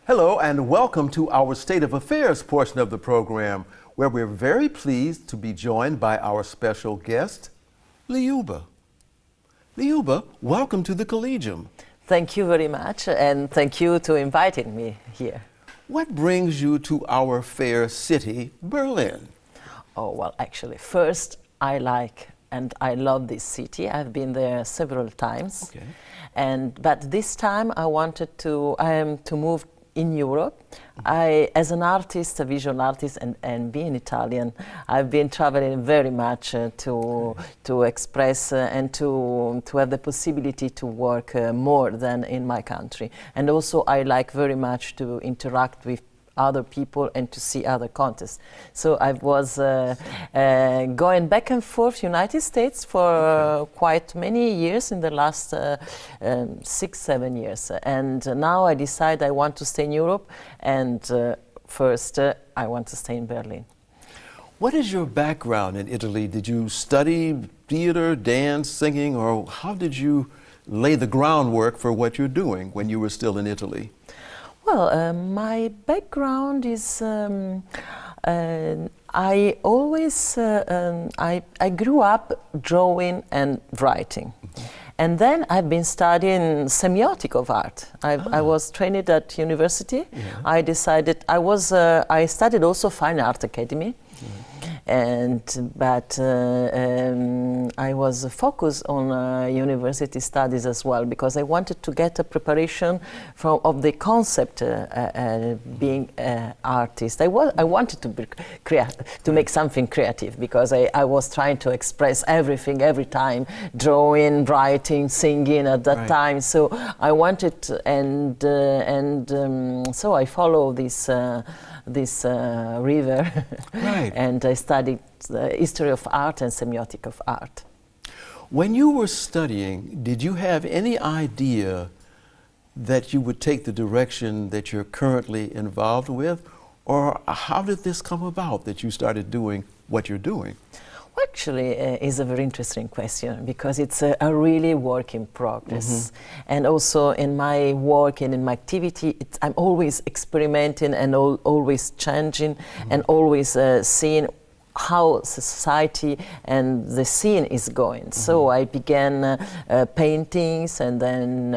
Hello and welcome to our State of Affairs portion of the program, where we're very pleased to be joined by our special guest, LIUBA. LIUBA, welcome to the Collegium. Thank you very much, and thank you to inviting me here. What brings you to our fair city, Berlin? Oh, well, actually, first, I like and I love this city. I've been there several times. Okay. But this time I wanted to move in Europe. As an artist, a visual artist, and being Italian, I've been traveling very much to express and to have the possibility to work more than in my country. And also I like very much to interact with other people and to see other contests. So I was going back and forth United States for quite many years in the last 6-7 years. And now I decide I want to stay in Europe, and first I want to stay in Berlin. What is your background in Italy? Did you study theater, dance, singing, or how did you lay the groundwork for what you're doing when you were still in Italy? Well, my background is I always I grew up drawing and writing, and then I've been studying semiotic of art. I was trained at university. Yeah. I decided I studied also Fine Art Academy. But I was focused on university studies as well, because I wanted to get a preparation of the concept being an artist. I wanted to be to make something creative, because I was trying to express everything every time, drawing, writing, singing at that time. So I wanted so I follow this river. Right. And I studied the history of art and semiotic of art. When you were studying, did you have any idea that you would take the direction that you're currently involved with? Or how did this come about that you started doing what you're doing? Well, actually, is a very interesting question, because it's a really work in progress. And also in my work and in my activity, I'm always experimenting and always changing and always seeing how society and the scene is going. So I began paintings and then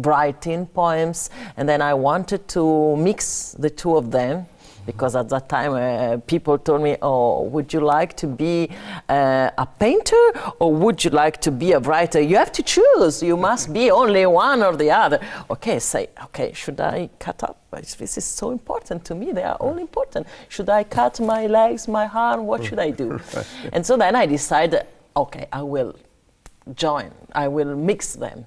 writing poems, and then I wanted to mix the two of them, because at that time people told me, oh, would you like to be a painter or would you like to be a writer? You have to choose. You must be only one or the other. Okay, should I cut up? This is so important to me. They are all important. Should I cut my legs, my arm? What should I do? And so then I decided, okay, I will join. I will mix them.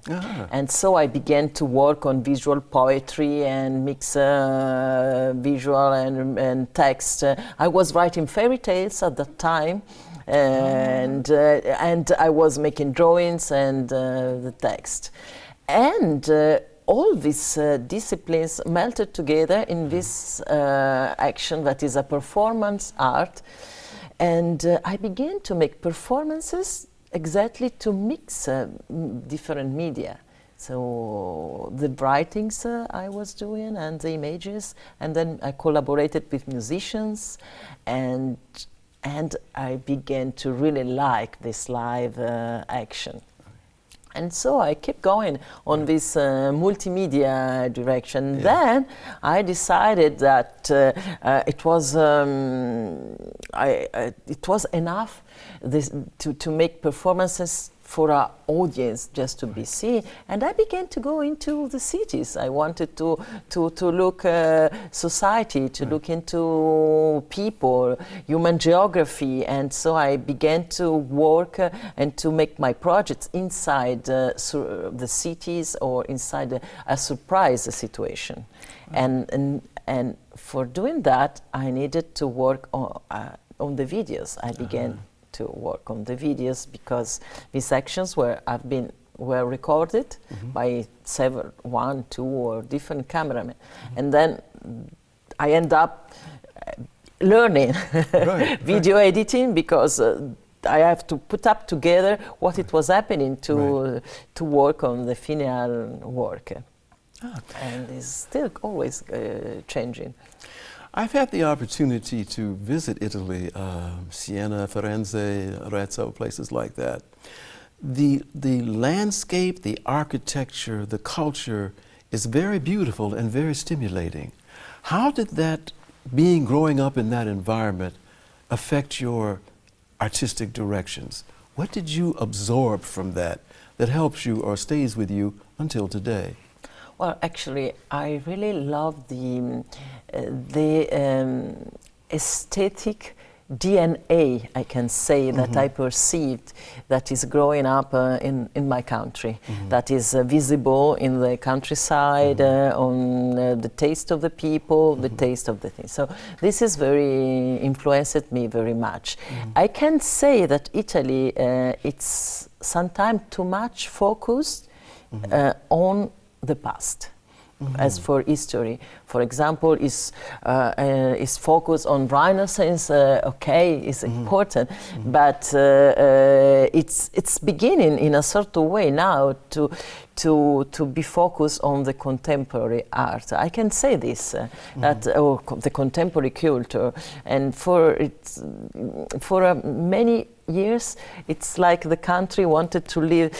And so I began to work on visual poetry and mix visual and text. I was writing fairy tales at that time, and I was making drawings and the text. And all these disciplines melted together in this action that is a performance art. And I began to make performances exactly to mix different media. So the writings I was doing and the images, and then I collaborated with musicians, and I began to really like this live action. And so I kept going on this multimedia direction. Then I decided that it was enough to make performances for our audience, just to be seen. And I began to go into the cities. I wanted to look society, to look into people, human geography. And so I began to work and to make my projects inside the cities or inside a surprise situation. And for doing that, I needed to work on the videos. I began to work on the videos, because these actions were recorded by one, two, or different cameramen. And then I end up learning video editing, because I have to put up together what it was happening to work on the final work. and is still always changing. I've had the opportunity to visit Italy, Siena, Firenze, Arezzo, places like that. The landscape, the architecture, the culture is very beautiful and very stimulating. How did that, growing up in that environment, affect your artistic directions? What did you absorb from that helps you or stays with you until today? Well, actually, I really love the aesthetic DNA, I can say, that I perceived that is growing up in my country, that is visible in the countryside, on the taste of the people, the taste of the things. So this has very influenced me very much. I can say that Italy, it's sometimes too much focused on the past. As for history, for example, is focused on Renaissance. Okay, is important, but it's beginning in a certain way now to be focused on the contemporary art. I can say this that the contemporary culture, and for many years, it's like the country wanted to live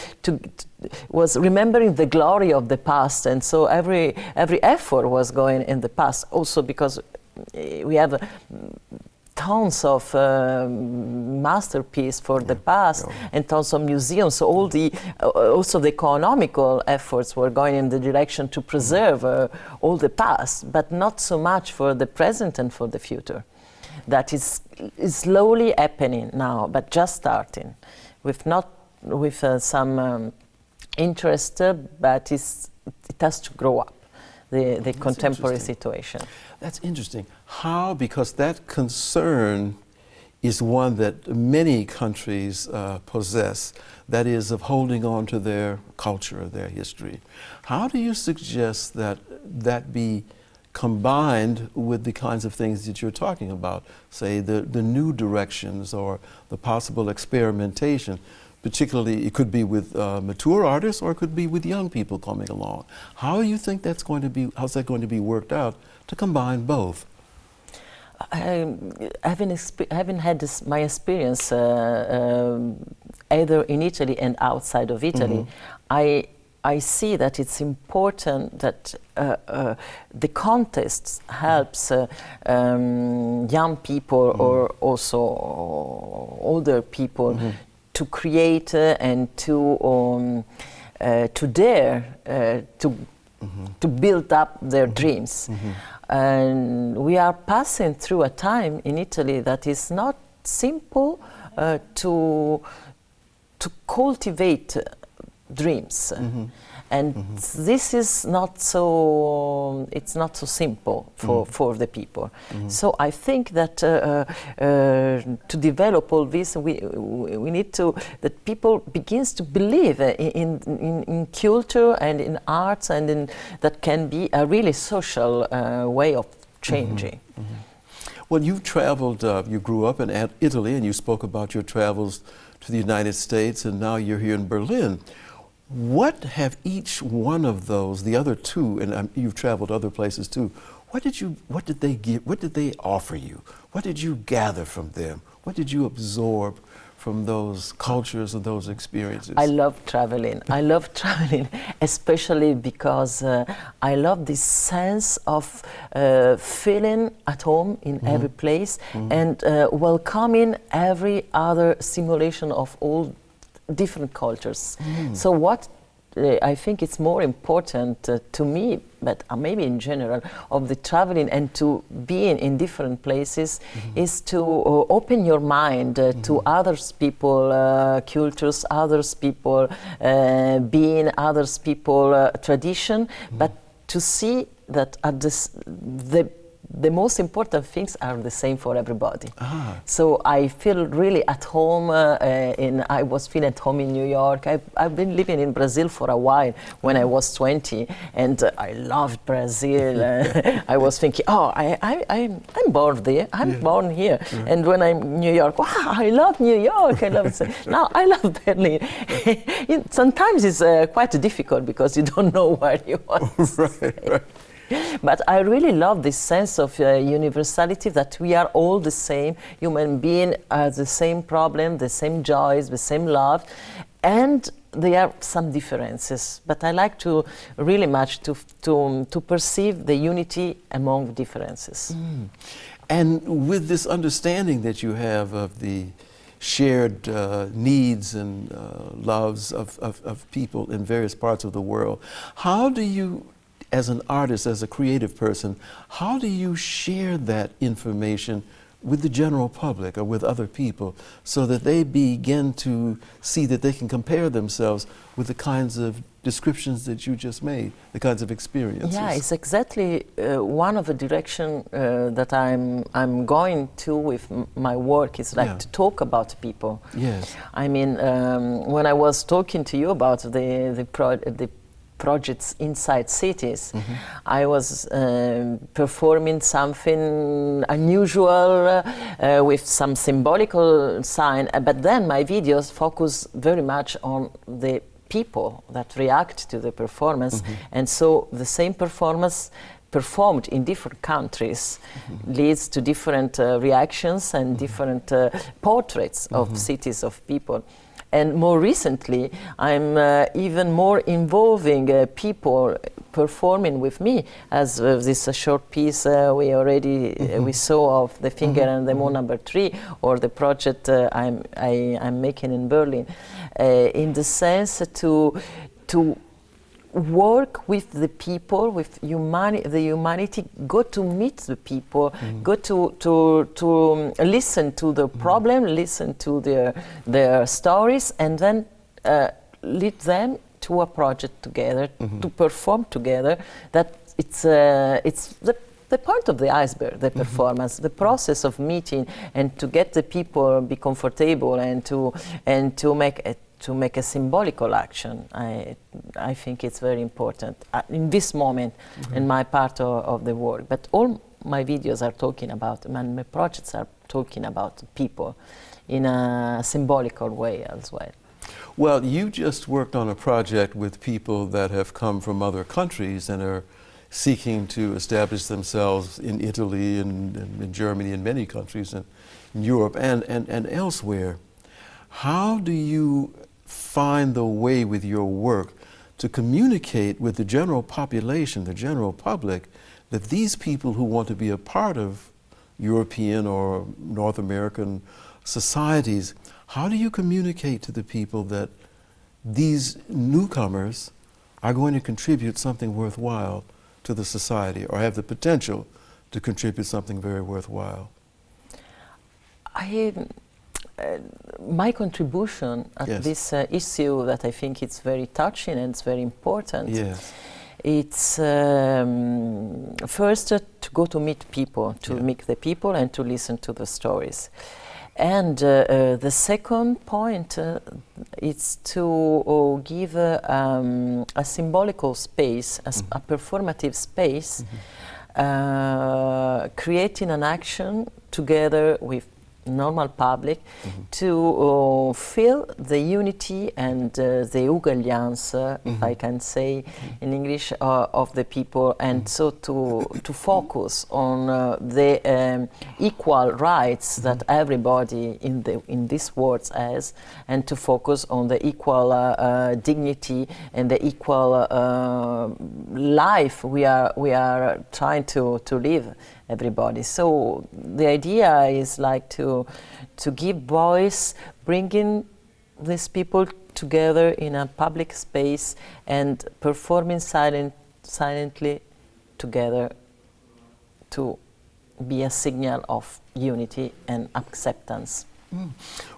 was remembering the glory of the past, and so every effort was going in the past. Also because we have tons of masterpieces for the past and tons of museums. So all the also the economical efforts were going in the direction to preserve all the past, but not so much for the present and for the future. That is slowly happening now, but just starting, with some interest, but it has to grow up, the contemporary situation. That's interesting. How? Because that concern is one that many countries possess, that is of holding on to their culture, their history. How do you suggest that be combined with the kinds of things that you're talking about, say the new directions or the possible experimentation? Particularly, it could be with mature artists, or it could be with young people coming along. How do you think that's going to be? How's that going to be worked out to combine both? Having had my experience either in Italy and outside of Italy, I see that it's important that the contest helps young people or also older people to create and to dare to build up their dreams. And we are passing through a time in Italy that is not simple to cultivate dreams. And this is not so, it's not so simple for the people. So I think that to develop all this, we need to, that people begins to believe in culture and in arts, and that can be a really social way of changing. Well, you've traveled, you grew up in Italy, and you spoke about your travels to the United States, and now you're here in Berlin. What have each one of those, the other two, and you've traveled other places too, what did they give, what did they offer you? What did you gather from them? What did you absorb from those cultures and those experiences? I love traveling. I love traveling, especially because I love this sense of feeling at home in every place and welcoming every other simulation of all different cultures. So what I think it's more important to me, but maybe in general, of the traveling and to being in different places is to open your mind to others people, cultures, others people, being others people, tradition, but to see that at the the most important things are the same for everybody. Ah. So I feel really at home, I was feeling at home in New York. I've been living in Brazil for a while when I was 20, and I loved Brazil. I was thinking, oh, I'm born there, I'm born here. And when I'm in New York, wow, I love New York, I love now I love Berlin. Sometimes it's quite difficult because you don't know where you want to stay. Right. But I really love this sense of universality, that we are all the same. Human beings have the same problem, the same joys, the same love, and there are some differences. But I like to really much to perceive the unity among differences. Mm. And with this understanding that you have of the shared needs and loves of people in various parts of the world, how do you, as an artist, as a creative person, how do you share that information with the general public or with other people so that they begin to see that they can compare themselves with the kinds of descriptions that you just made, the kinds of experiences? Yeah, it's exactly one of the direction that I'm going to with my work is like to talk about people. Yes. I mean, when I was talking to you about the projects inside cities, I was performing something unusual with some symbolical sign, but then my videos focus very much on the people that react to the performance, and so the same performance performed in different countries leads to different reactions and different portraits of cities, of people. And more recently, I'm even more involving people performing with me, as this short piece we already we saw of the Finger and the Moon #3, or the project I'm making in Berlin, in the sense to work with the people, with the humanity, go to meet the people, go to listen to the problem, listen to their stories, and then lead them to a project together, to perform together. That it's the point of the iceberg, the performance, the process of meeting, and to get the people be comfortable and to make a symbolical action. I think it's very important in this moment in my part of the work. But all my videos are talking about, and my projects are talking about people in a symbolical way as well. Well, you just worked on a project with people that have come from other countries and are seeking to establish themselves in Italy and in Germany and many countries in Europe and elsewhere. How do you find the way with your work to communicate with the general population, the general public, that these people who want to be a part of European or North American societies, how do you communicate to the people that these newcomers are going to contribute something worthwhile to the society, or have the potential to contribute something very worthwhile? My contribution at this issue, that I think it's very touching and it's very important, it's first to go to meet people, to meet the people and to listen to the stories. And the second point is to give a symbolical space, a performative space, creating an action together with normal public to feel the unity and the uguaglianza, if I can say in English, of the people, and so to focus on the equal rights that everybody in this world has, and to focus on the equal dignity and the equal life we are trying to live, everybody. So the idea is like to give voice, bringing these people together in a public space and performing silently together to be a signal of unity and acceptance.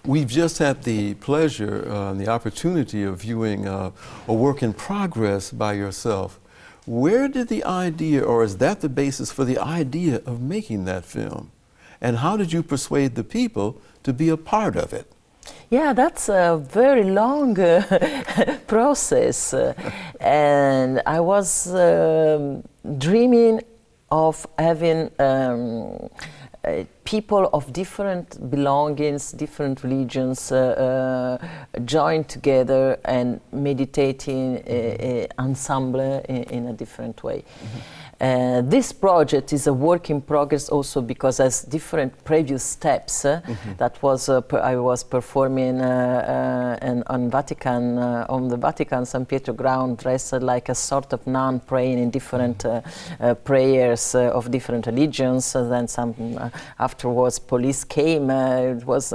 We've just had the pleasure and the opportunity of viewing a work in progress by yourself, Where did the idea, or is that the basis for the idea of making that film? And how did you persuade the people to be a part of it? Yeah, that's a very long process. And I was dreaming of having people of different belongings, different religions, join together and meditating ensemble in a different way. This project is a work in progress also because as different previous steps that was I was performing on the Vatican San Pietro ground dressed like a sort of nun praying in different prayers of different religions. Then afterwards police came. It was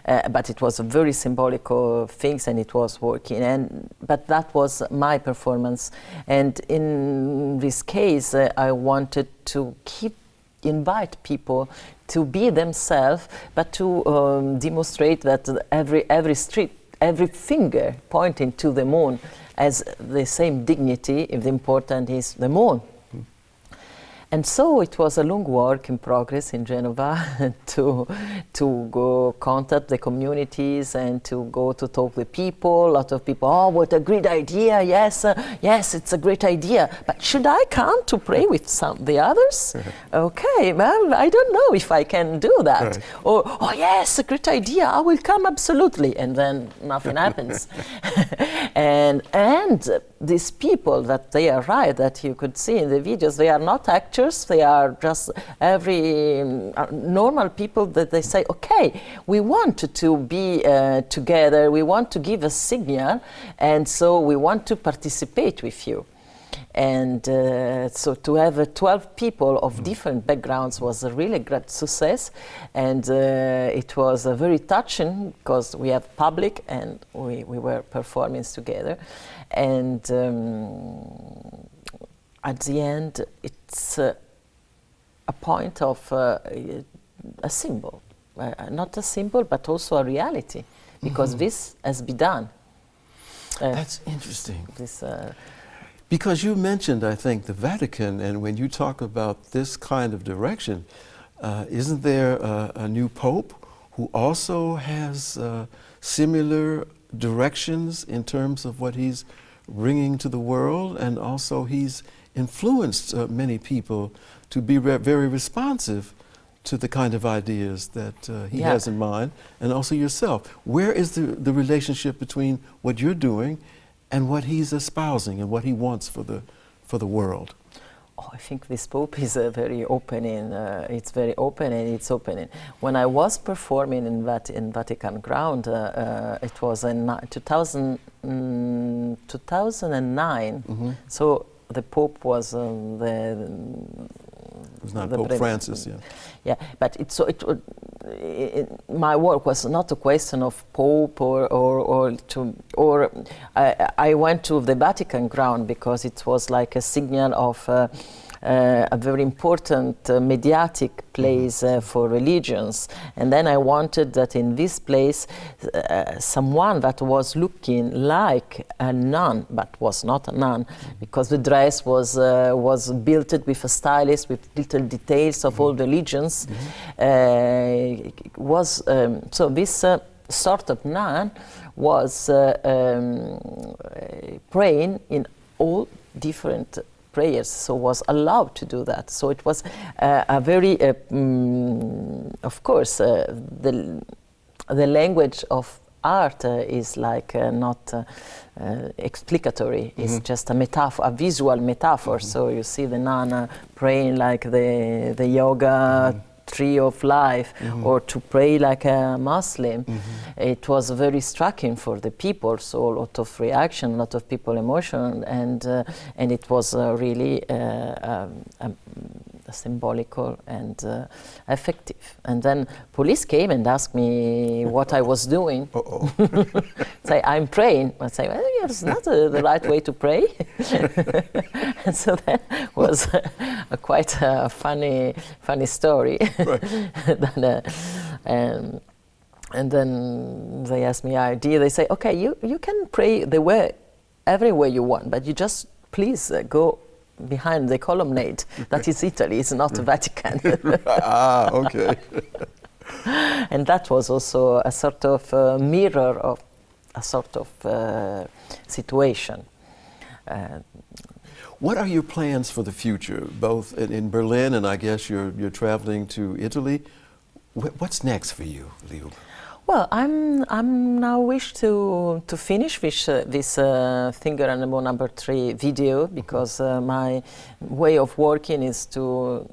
but it was a very symbolical things and it was working. But that was my performance. And in this case, I wanted to invite people to be themselves, but to demonstrate that every finger pointing to the moon has the same dignity if the important is the moon. And so it was a long work in progress in Genova to go contact the communities and to go to talk with people. A lot of people, oh, what a great idea! Yes, yes, it's a great idea. But should I come to pray with the others? Okay, well, I don't know if I can do that. Right. Or, oh yes, a great idea! I will come absolutely. And then nothing happens. and these people that they arrive, that you could see in the videos, they are not actors, they are just normal people that they say, okay, we want to be together, we want to give a signal, and so we want to participate with you. And so to have 12 people of different backgrounds was a really great success, and it was very touching because we have public and we were performing together. And at the end, it's a point of a symbol, not a symbol, but also a reality, because this has been done. That's interesting. Because you mentioned, I think, the Vatican, and when you talk about this kind of direction, isn't there a new Pope who also has similar directions in terms of what he's bringing to the world, and also he's influenced many people to be very responsive to the kind of ideas that he has in mind, and also yourself. Where is the relationship between what you're doing and what he's espousing and what he wants for the world? Oh, I think this Pope is very opening. It's very open and it's opening. When I was performing in Vatican ground, it was in 2009. So the Pope was it was not Pope Francis, yeah. Yeah, but my work was not a question of Pope I went to the Vatican ground because it was like a signal of a very important mediatic place for religions. And then I wanted that in this place someone that was looking like a nun but was not a nun, because the dress was built with a stylist with little details of all the religions. So this sort of nun was praying in all different prayers, so was allowed to do that. So it was a very, of course, the language of art is like not explicatory. It's just a metaphor, a visual metaphor. So you see the nun praying like the yoga tree of life, or to pray like a Muslim. It was very striking for the people, so a lot of reaction, a lot of people emotion, and it was really symbolical and effective. And then police came and asked me what I was doing. Say, I'm praying. I say, well, it's not the right way to pray. And so that was quite a funny story. Right. And then they asked me idea. They say, okay, you can pray every way you want, but you just please go behind the columnade. That is Italy, it's not Vatican. Ah, okay. And that was also a sort of mirror of a sort of situation. What are your plans for the future, both in Berlin and I guess you're traveling to Italy? What's next for you, LIUBA? Well, I'm now wish to finish this Finger and Bow number 3 video, because my way of working is to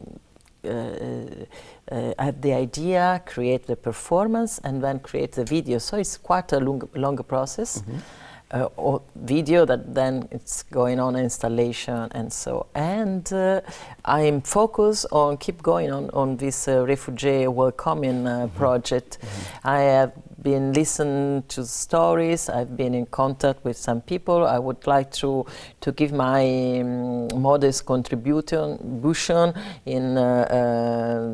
have the idea, create the performance, and then create the video. So it's quite a longer process. Or video that then it's going on installation and so. And I'm focused on keep going on this refugee welcoming project. I have been listening to stories. I've been in contact with some people. I would like to give my modest contribution in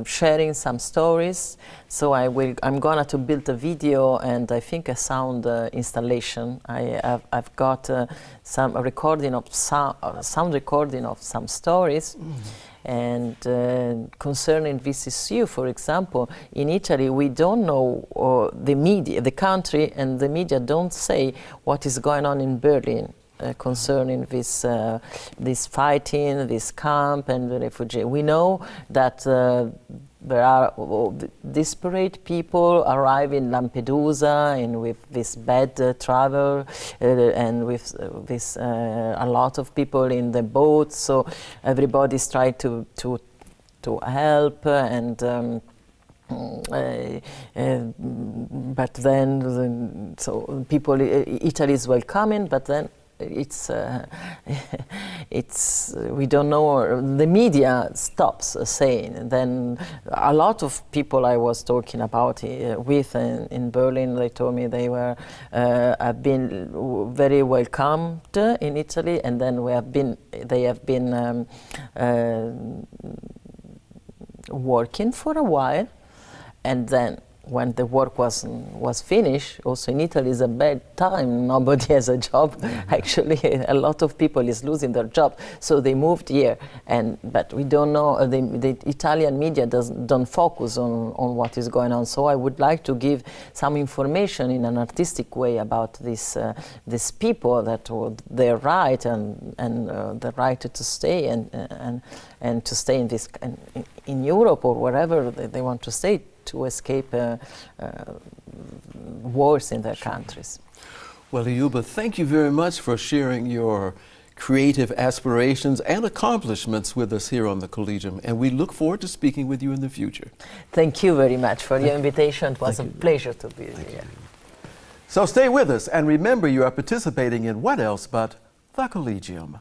sharing some stories. So I'm gonna to build a video and I think a sound installation. I've got some recording of sound recording of some stories. And concerning this issue, for example, in Italy we don't know the media, the country and the media don't say what is going on in Berlin concerning this fighting, this camp and the refugee. We know that there are desperate people arrive in Lampedusa and with this bad travel and with this a lot of people in the boat. So everybody's trying to help and. But then, so people, Italy is welcoming, but then it's we don't know. The media stops saying. Then a lot of people I was talking about with in Berlin, they told me they were have been very welcomed in Italy, and then they have been working for a while. And then when the work was finished, also in Italy is a bad time, nobody has a job. Actually, a lot of people is losing their job, so they moved here. But we don't know, the Italian media don't focus on what is going on. So I would like to give some information in an artistic way about these people, that their right and the right to stay and to stay in this in Europe or wherever they want to stay, to escape wars in their countries. Well, LIUBA, thank you very much for sharing your creative aspirations and accomplishments with us here on the Collegium, and we look forward to speaking with you in the future. Thank you very much for your invitation. It was a pleasure to be here. So stay with us, and remember you are participating in what else but the Collegium.